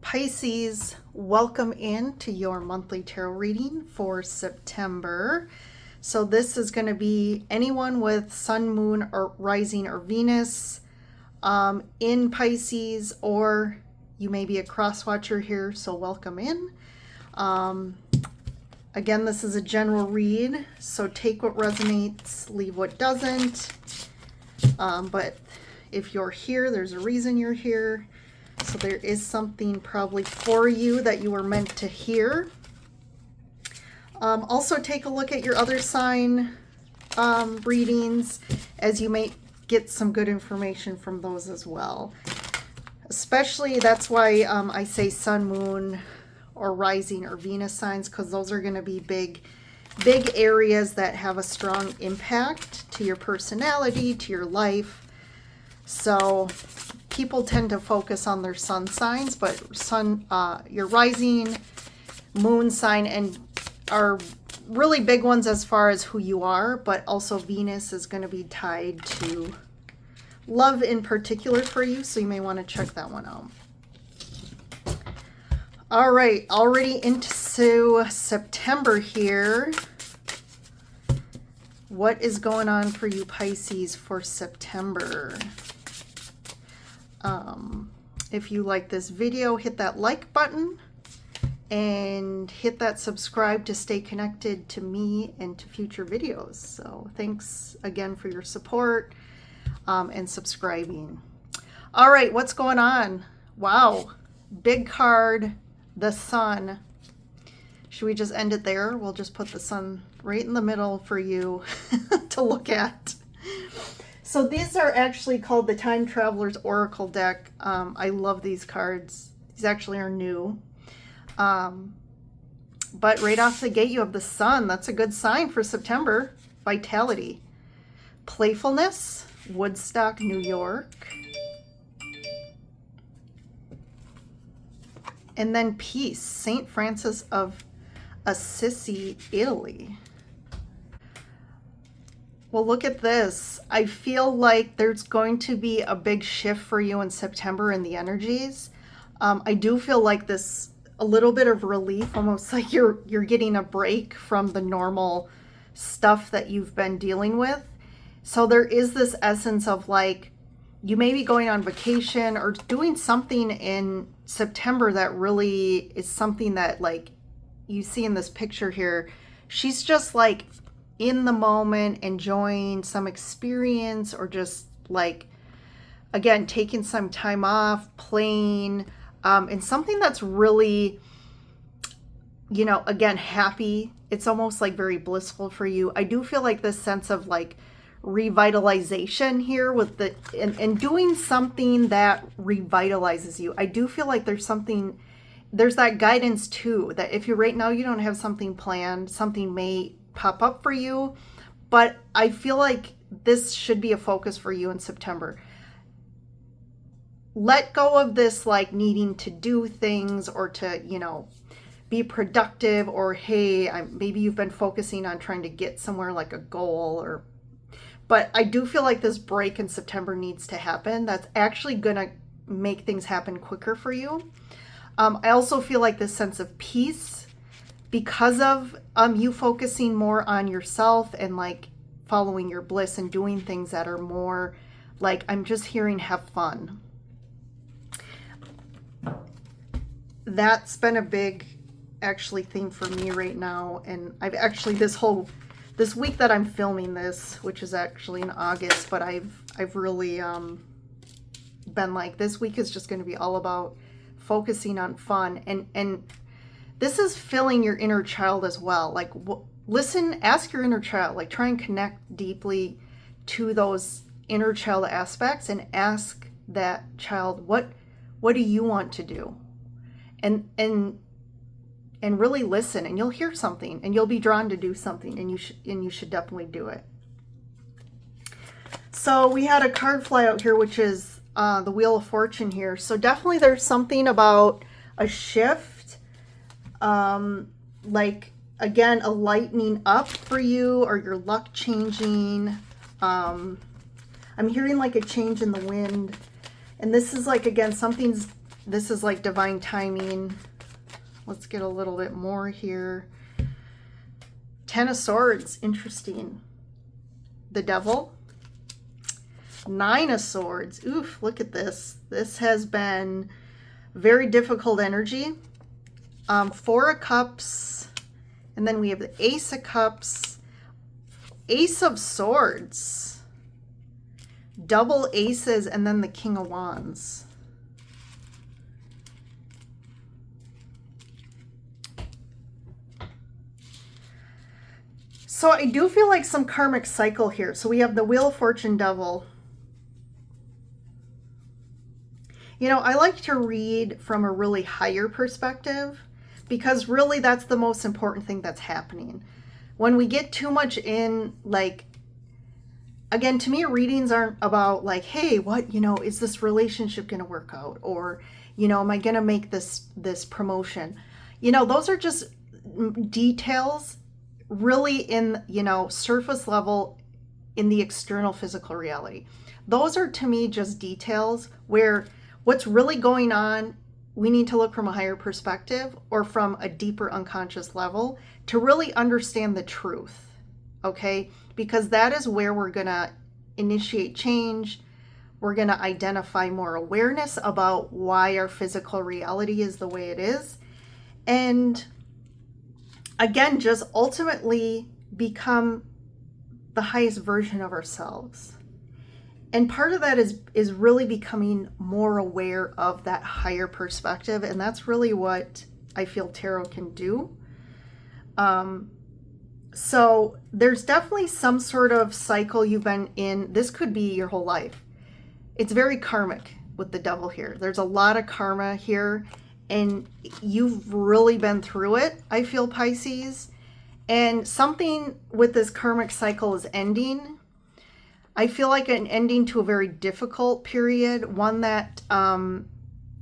Pisces, welcome in to your monthly tarot reading for September. So this is going to be anyone with Sun, Moon, or Rising, or Venus in Pisces, or you may be a cross watcher here, so welcome in. Again, this is a general read, so take what resonates, leave what doesn't. But if you're here, there's a reason you're here. So there is something probably for you that you were meant to hear. Also take a look at your other sign readings, as you may get some good information from those as well. Especially, that's why I say Sun, Moon, or Rising, or Venus signs, because those are going to be big areas that have a strong impact to your personality, to your life. So people tend to focus on their sun signs, but your rising, moon sign, and are really big ones as far as who you are, but also Venus is going to be tied to love in particular for you, so you may want to check that one out. All right, already into September here. What is going on for you Pisces for September? If you like this video, hit that like button and hit that subscribe to stay connected to me and to future videos. So thanks again for your support and subscribing. All right, what's going on? Wow, big card, the Sun. Should we just end it there? We'll just put the Sun right in the middle for you to look at. So these are actually called the Time Traveler's Oracle deck. I love these cards. These actually are new. But right off the gate, you have the Sun. That's a good sign for September. Vitality. Playfulness. Woodstock, New York. And then peace. St. Francis of Assisi, Italy. Well, look at this. I feel like there's going to be a big shift for you in September in the energies. I do feel like this, a little bit of relief, almost like you're getting a break from the normal stuff that you've been dealing with. So there is this essence of like, you may be going on vacation or doing something in September that really is something that, like you see in this picture here, she's just like in the moment, enjoying some experience, or just like, again, taking some time off, playing, and something that's really, you know, again, happy. It's almost like very blissful for you. I do feel like this sense of like revitalization here with the, and doing something that revitalizes you. I do feel like there's that guidance too, that if you right now you don't have something planned, something may pop up for you, but I feel like this should be a focus for you in September. Let go of this like needing to do things or to, you know, be productive, or hey, maybe you've been focusing on trying to get somewhere like a goal, or, but I do feel like this break in September needs to happen. That's actually gonna make things happen quicker for you. I also feel like this sense of peace, because of you focusing more on yourself and like following your bliss and doing things that are more like, I'm just hearing have fun. That's been a big actually thing for me right now. And I've actually this week that I'm filming this, which is actually in August, but I've really been like, this week is just going to be all about focusing on fun, and this is filling your inner child as well. Like, listen, ask your inner child, like try and connect deeply to those inner child aspects and ask that child, what do you want to do? And really listen, and you'll hear something and you'll be drawn to do something, and you should definitely do it. So we had a card fly out here, which is the Wheel of Fortune here. So definitely there's something about a shift. Like, again, a lightening up for you, or your luck changing. I'm hearing like a change in the wind, and this is like, again, something's This is like divine timing. Let's get a little bit more here. 10 of Swords, interesting. The Devil. 9 of Swords. Oof, look at this. This has been very difficult energy. 4 of Cups. And then we have the Ace of Cups. Ace of Swords. Double aces, and then the King of Wands. So I do feel like some karmic cycle here. So we have the Wheel of Fortune, Devil. You know, I like to read from a really higher perspective because really that's the most important thing that's happening. When we get too much in, like, again, to me, readings aren't about like, hey, what, you know, is this relationship going to work out? Or, you know, am I going to make this promotion? You know, those are just details really in, you know, surface level in the external physical reality. Those are to me just details where what's really going on, we need to look from a higher perspective or from a deeper unconscious level to really understand the truth, okay? Because that is where we're going to initiate change. We're going to identify more awareness about why our physical reality is the way it is. And again, just ultimately become the highest version of ourselves. And part of that is really becoming more aware of that higher perspective. And that's really what I feel tarot can do. So there's definitely some sort of cycle you've been in. This could be your whole life. It's very karmic with the Devil here. There's a lot of karma here. And you've really been through it, I feel, Pisces. And something with this karmic cycle is ending. I feel like an ending to a very difficult period, one that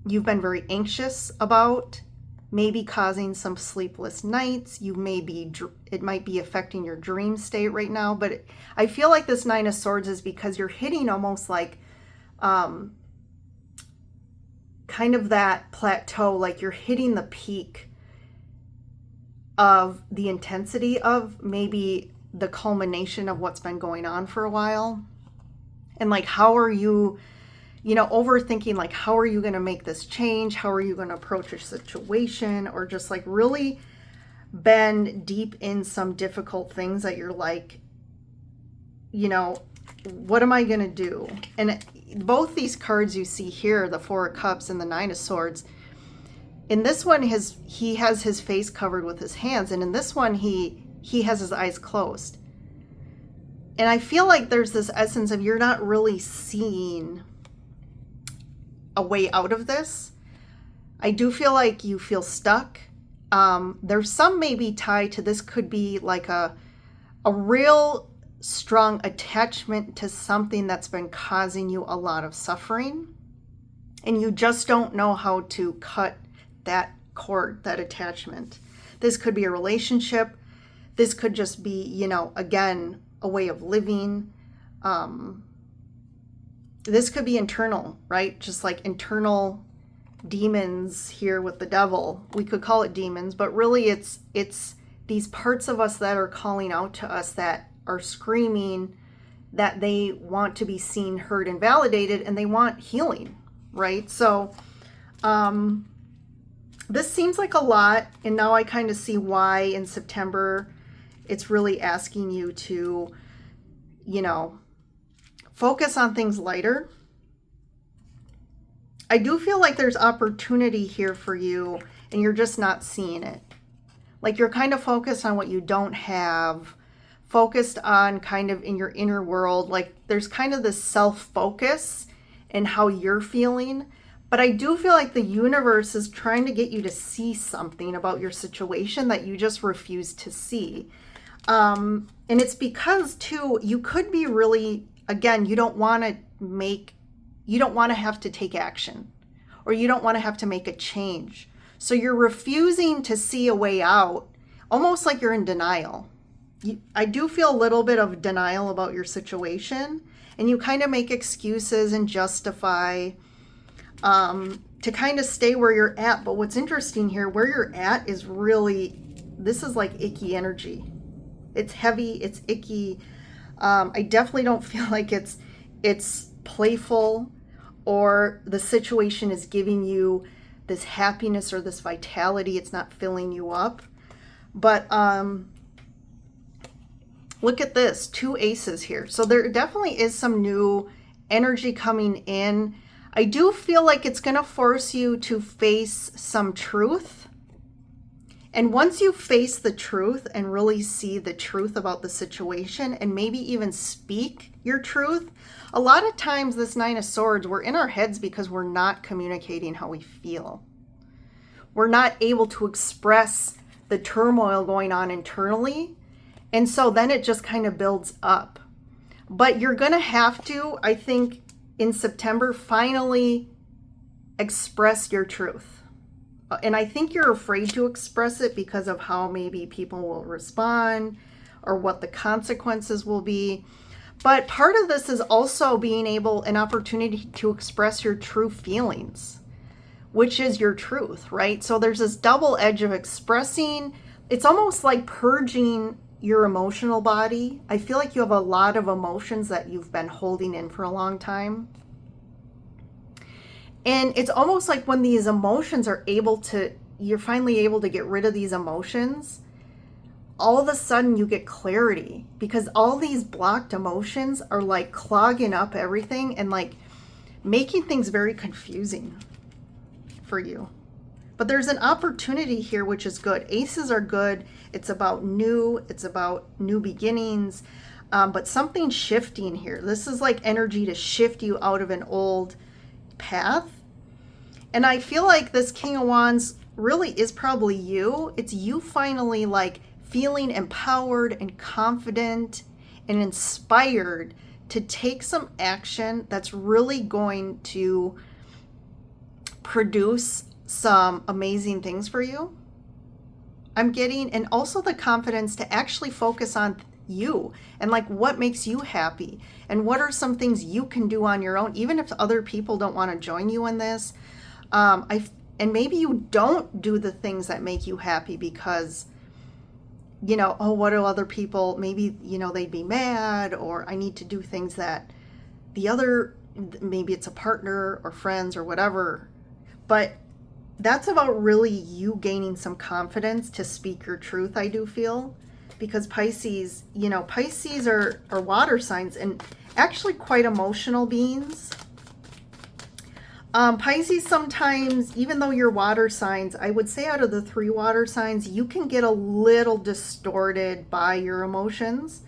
you've been very anxious about, maybe causing some sleepless nights. It might be affecting your dream state right now. But I feel like this 9 of Swords is because you're hitting almost like kind of that plateau, like you're hitting the peak of the intensity of maybe the culmination of what's been going on for a while. And like, how are you, you know, overthinking, like, how are you going to make this change? How are you going to approach a situation? Or just like really been deep in some difficult things that you're like, you know, what am I going to do? And both these cards you see here, the 4 of Cups and the 9 of Swords, in this one, he has his face covered with his hands. And in this one, he has his eyes closed. And I feel like there's this essence of you're not really seeing a way out of this. I do feel like you feel stuck. There's some maybe tied to this could be like a real strong attachment to something that's been causing you a lot of suffering. And you just don't know how to cut that cord, that attachment. This could be a relationship. This could just be, you know, again, a way of living. This could be internal, right? Just like internal demons here with the Devil. We could call it demons, but really it's these parts of us that are calling out to us, that are screaming that they want to be seen, heard, and validated, and they want healing, right? So this seems like a lot, and now I kind of see why in September it's really asking you to, you know, focus on things lighter. I do feel like there's opportunity here for you, and you're just not seeing it. Like you're kind of focused on what you don't have, focused on kind of in your inner world. Like there's kind of this self-focus and how you're feeling. But I do feel like the universe is trying to get you to see something about your situation that you just refuse to see. And it's because too, you could be really, again, you don't want to have to take action, or you don't want to have to make a change. So you're refusing to see a way out, almost like you're in denial. I do feel a little bit of denial about your situation, and you kind of make excuses and justify. to kind of stay where you're at. But what's interesting here, where you're at is really, this is like icky energy. It's heavy, it's icky. I definitely don't feel like it's playful, or the situation is giving you this happiness or this vitality. It's not filling you up. But look at this, 2 aces here. So there definitely is some new energy coming in. I do feel like it's going to force you to face some truth. And once you face the truth and really see the truth about the situation, and maybe even speak your truth, a lot of times this 9 of Swords, we're in our heads because we're not communicating how we feel. We're not able to express the turmoil going on internally. And so then it just kind of builds up. But you're going to have to, I think, in September, finally express your truth. And I think you're afraid to express it because of how maybe people will respond or what the consequences will be. But part of this is also being able, an opportunity to express your true feelings, which is your truth, right? So there's this double edge of expressing. It's almost like purging your emotional body. I feel like you have a lot of emotions that you've been holding in for a long time. And it's almost like when these emotions are you're finally able to get rid of these emotions, all of a sudden you get clarity, because all these blocked emotions are like clogging up everything and like making things very confusing for you. But there's an opportunity here, which is good. Aces are good. It's about new beginnings, but something shifting here. This is like energy to shift you out of an old path. And I feel like this King of Wands really is probably you. It's you finally like feeling empowered and confident and inspired to take some action that's really going to produce some amazing things for you. I'm getting, and also the confidence to actually focus on you and like what makes you happy and what are some things you can do on your own, even if other people don't want to join you in this. And maybe you don't do the things that make you happy because, you know, oh, what do other people, maybe, you know, they'd be mad, or I need to do things that maybe it's a partner or friends or whatever. But that's about really you gaining some confidence to speak your truth, I do feel. Because Pisces, you know, Pisces are water signs and actually quite emotional beings. Pisces sometimes, even though you're water signs, I would say out of the 3 water signs, you can get a little distorted by your emotions.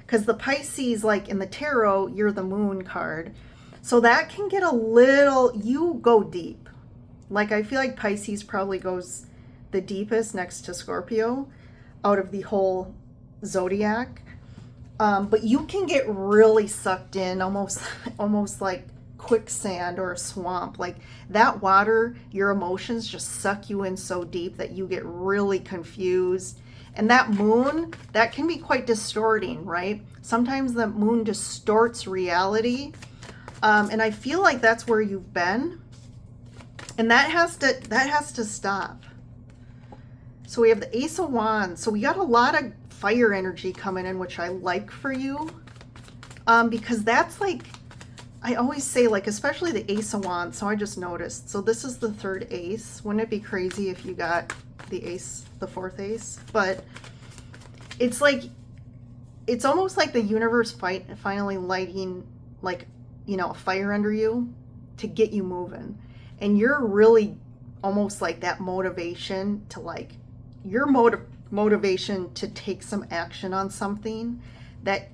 Because the Pisces, like in the tarot, you're the moon card. So that can get a little, you go deep. Like I feel like Pisces probably goes the deepest next to Scorpio out of the whole zodiac. But you can get really sucked in, almost like quicksand or a swamp. Like that water, your emotions just suck you in so deep that you get really confused. And that moon, that can be quite distorting, right? Sometimes the moon distorts reality. And I feel like that's where you've been. And that has to stop. So we have the Ace of Wands. So we got a lot of fire energy coming in, which I like for you. Because that's like, I always say, like, especially the Ace of Wands. So I just noticed. So this is the 3rd ace. Wouldn't it be crazy if you got the ace, the 4th ace? But it's like, it's almost like the universe finally lighting, like, you know, a fire under you to get you moving. And you're really almost like that motivation to like, your motivation to take some action on something that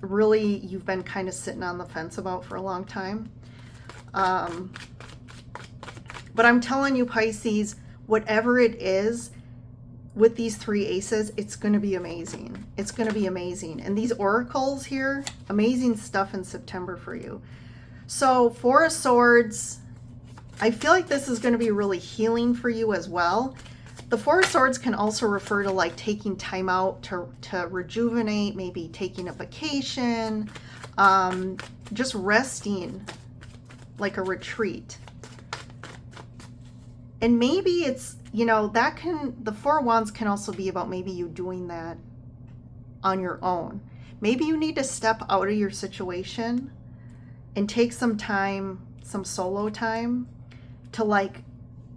really you've been kind of sitting on the fence about for a long time. But I'm telling you, Pisces, whatever it is with these 3 aces, it's going to be amazing. It's going to be amazing. And these oracles here, amazing stuff in September for you. So 4 of Swords, I feel like this is going to be really healing for you as well. The 4 of Swords can also refer to like taking time out to rejuvenate, maybe taking a vacation, just resting, like a retreat. And maybe it's, you know, that can, the Four of Wands can also be about maybe you doing that on your own. Maybe you need to step out of your situation and take some time, some solo time to like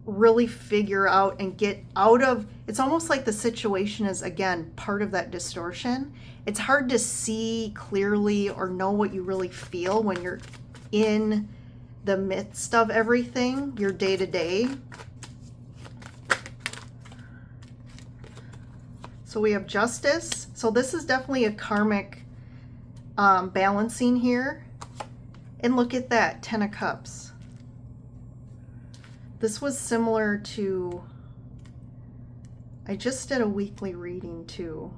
really figure out and get out of, it's almost like the situation is again part of that distortion. It's hard to see clearly or know what you really feel when you're in the midst of everything, your day to day. So we have Justice. So this is definitely a karmic balancing here. And look at that, 10 of Cups. This was similar to, I just did a weekly reading too.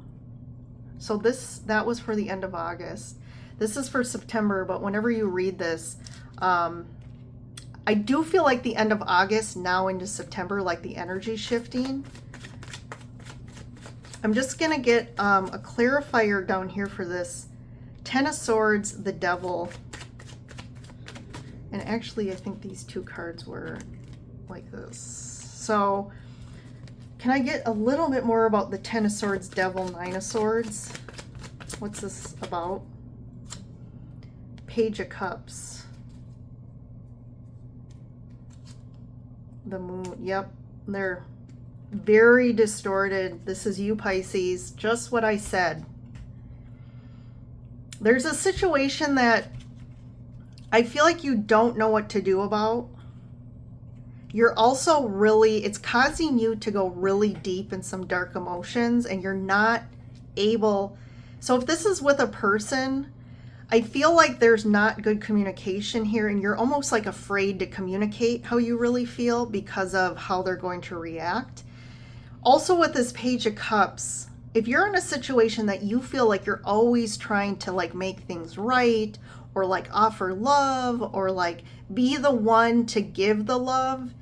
So that was for the end of August. This is for September, but whenever you read this, I do feel like the end of August now into September, like the energy shifting. I'm just going to get a clarifier down here for this. 10 of Swords, the Devil. And actually, I think these two cards were like this. So can I get a little bit more about the 10 of Swords, Devil, 9 of Swords? What's this about? Page of Cups. The Moon. Yep, they're very distorted. This is you, Pisces. Just what I said. There's a situation that I feel like you don't know what to do about. You're also really, it's causing you to go really deep in some dark emotions, and you're not able. So if this is with a person, I feel like there's not good communication here, and you're almost like afraid to communicate how you really feel because of how they're going to react. Also with this Page of Cups, if you're in a situation that you feel like you're always trying to like make things right, or like offer love, or like be the one to give the love,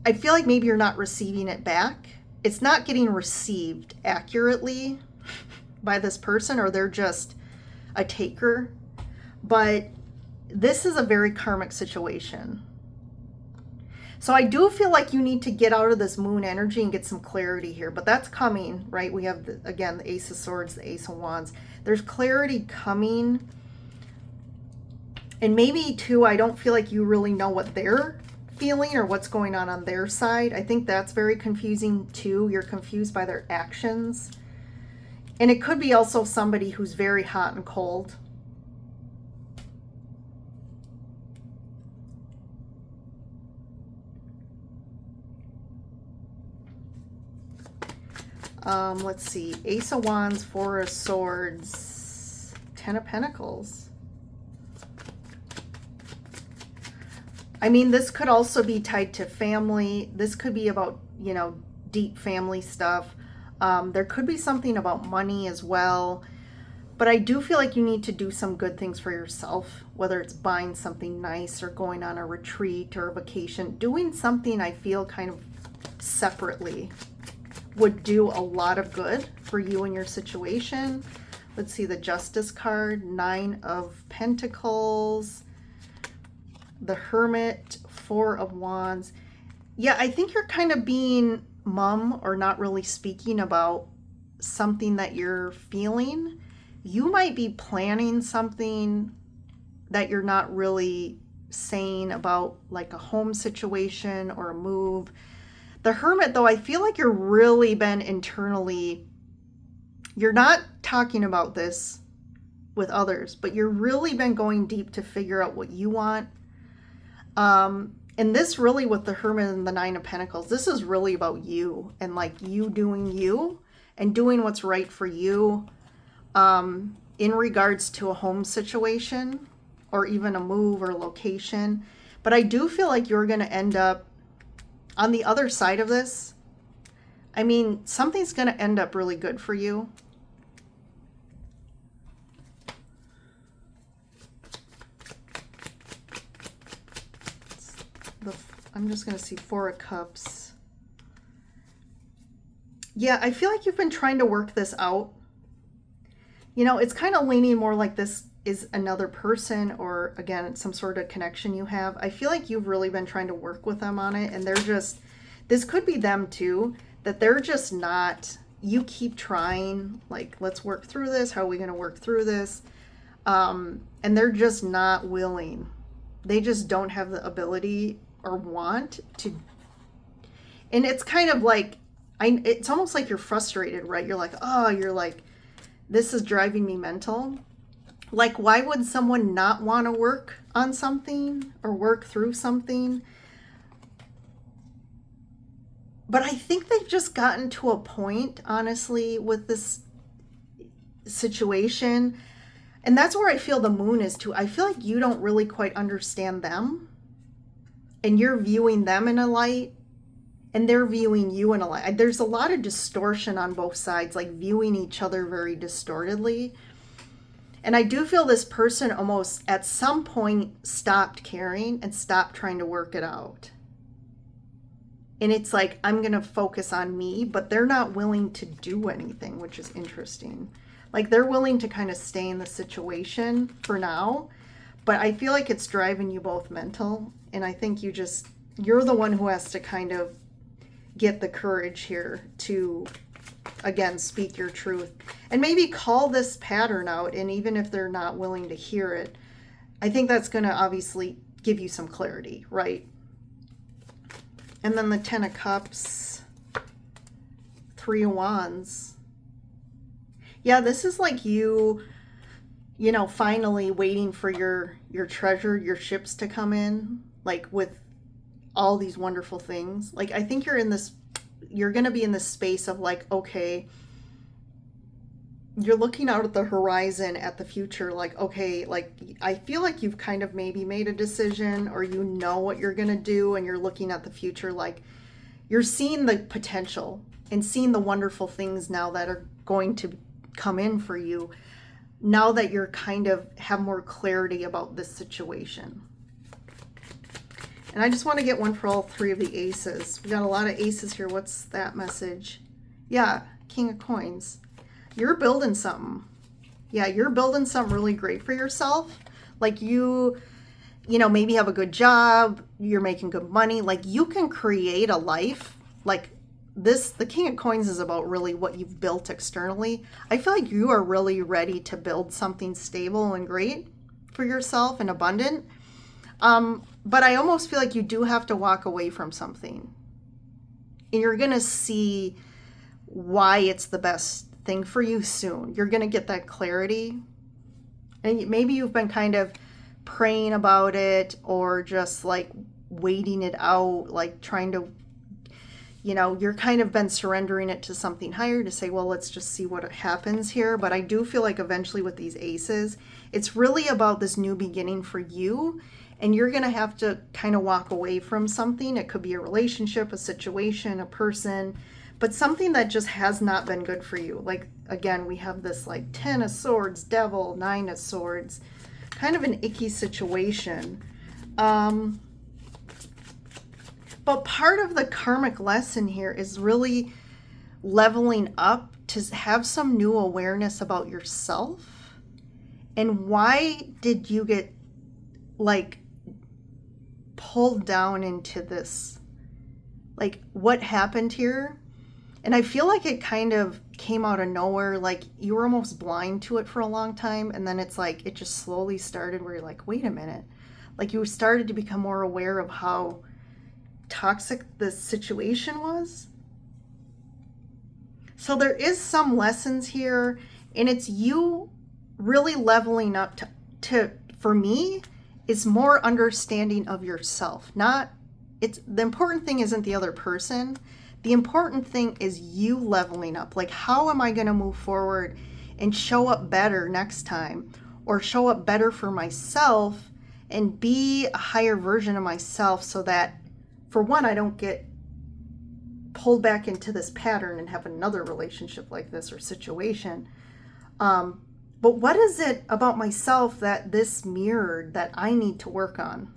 I feel like maybe you're not receiving it back. It's not getting received accurately by this person, or they're just a taker. But this is a very karmic situation. So I do feel like you need to get out of this moon energy and get some clarity here, but that's coming, right? We have, again, the Ace of Swords, the Ace of Wands. There's clarity coming. And maybe, too, I don't feel like you really know what they're feeling or what's going on their side. I think that's very confusing, too. You're confused by their actions. And it could be also somebody who's very hot and cold. Let's see. Ace of Wands, Four of Swords, 10 of Pentacles. I mean, this could also be tied to family. This could be about, you know, deep family stuff. There could be something about money as well. But I do feel like you need to do some good things for yourself, whether it's buying something nice or going on a retreat or a vacation. Doing something I feel kind of separately would do a lot of good for you and your situation. Let's see the Justice card, 9 of Pentacles, the Hermit, 4 of Wands. Yeah, I think you're kind of being mum or not really speaking about something that you're feeling. You might be planning something that you're not really saying about, like a home situation or a move. The Hermit, though, I feel like you're really been internally, you're not talking about this with others, but you're really been going deep to figure out what you want. And this really, with the Hermit and the 9 of Pentacles, this is really about you and like you doing you and doing what's right for you in regards to a home situation or even a move or location. But I do feel like you're going to end up on the other side of this. I mean, something's going to end up really good for you. I'm just going to see 4 of Cups. Yeah, I feel like you've been trying to work this out. You know, it's kind of leaning more like this is another person, or again, some sort of connection you have. I feel like you've really been trying to work with them on it, and they're just, this could be them too, that they're just not, you keep trying, like, let's work through this. How are we going to work through this? And they're just not willing. They just don't have the ability or want to. And it's kind of like, it's almost like you're frustrated, right? You're like, oh, you're like, this is driving me mental. Like, why would someone not want to work on something or work through something? But I think they've just gotten to a point, honestly, with this situation. And that's where I feel the moon is too. I feel like you don't really quite understand them. And you're viewing them in a light. And they're viewing you in a light. There's a lot of distortion on both sides, like viewing each other very distortedly. And I do feel this person almost at some point stopped caring and stopped trying to work it out. And it's like, I'm going to focus on me, but they're not willing to do anything, which is interesting. Like, they're willing to kind of stay in the situation for now, but I feel like it's driving you both mental. And I think you're the one who has to kind of get the courage here to, again, speak your truth and maybe call this pattern out. And even if they're not willing to hear it, I think that's going to obviously give you some clarity, right? And then the 10 of Cups, 3 of Wands. Yeah, this is like you know, finally waiting for your treasure, your ships to come in, like with all these wonderful things. Like, I think you're going to be in this space of like, okay, you're looking out at the horizon at the future. Like, okay, like, I feel like you've kind of maybe made a decision, or you know what you're going to do, and you're looking at the future. Like, you're seeing the potential and seeing the wonderful things now that are going to come in for you now that you're kind of have more clarity about this situation. And I just want to get one for all 3 of the aces. We got a lot of aces here. What's that message? Yeah, King of Coins. You're building something. Yeah, you're building something really great for yourself. Like, you know, maybe have a good job. You're making good money. Like, you can create a life. Like, the King of Coins is about really what you've built externally. I feel like you are really ready to build something stable and great for yourself and abundant. But I almost feel like you do have to walk away from something. And you're going to see why it's the best thing for you soon. You're going to get that clarity. And maybe you've been kind of praying about it, or just like waiting it out, like trying to, you know, you're kind of been surrendering it to something higher to say, well, let's just see what happens here. But I do feel like eventually with these aces, it's really about this new beginning for you. And you're going to have to kind of walk away from something. It could be a relationship, a situation, a person, but something that just has not been good for you. Like, again, we have this like 10 of Swords, Devil, 9 of Swords, kind of an icky situation. But part of the karmic lesson here is really leveling up to have some new awareness about yourself. And why did you get like pulled down into this? Like, what happened here? And I feel like it kind of came out of nowhere. Like, you were almost blind to it for a long time. And then it's like, it just slowly started where you're like, wait a minute. Like, you started to become more aware of how toxic the situation was. So there is some lessons here, and it's you really leveling up to for me, is more understanding of yourself. The important thing isn't the other person. The important thing is you leveling up. Like, how am I going to move forward and show up better next time, or show up better for myself and be a higher version of myself, so that, for one, I don't get pulled back into this pattern and have another relationship like this or situation. But what is it about myself that this mirrored that I need to work on?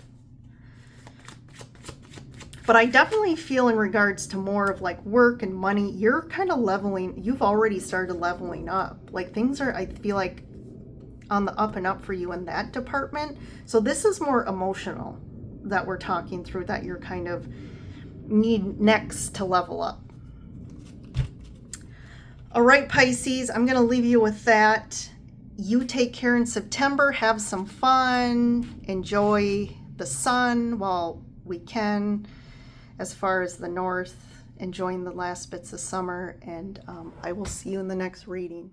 But I definitely feel, in regards to more of like work and money, you're kind of leveling. You've already started leveling up. Like, things are, I feel like on the up and up for you in that department. So this is more emotional that we're talking through, that you're kind of need next to level up. All right, Pisces, I'm going to leave you with that. You take care in September. Have some fun. Enjoy the sun while we can, as far as the north, enjoying the last bits of summer. And I will see you in the next reading.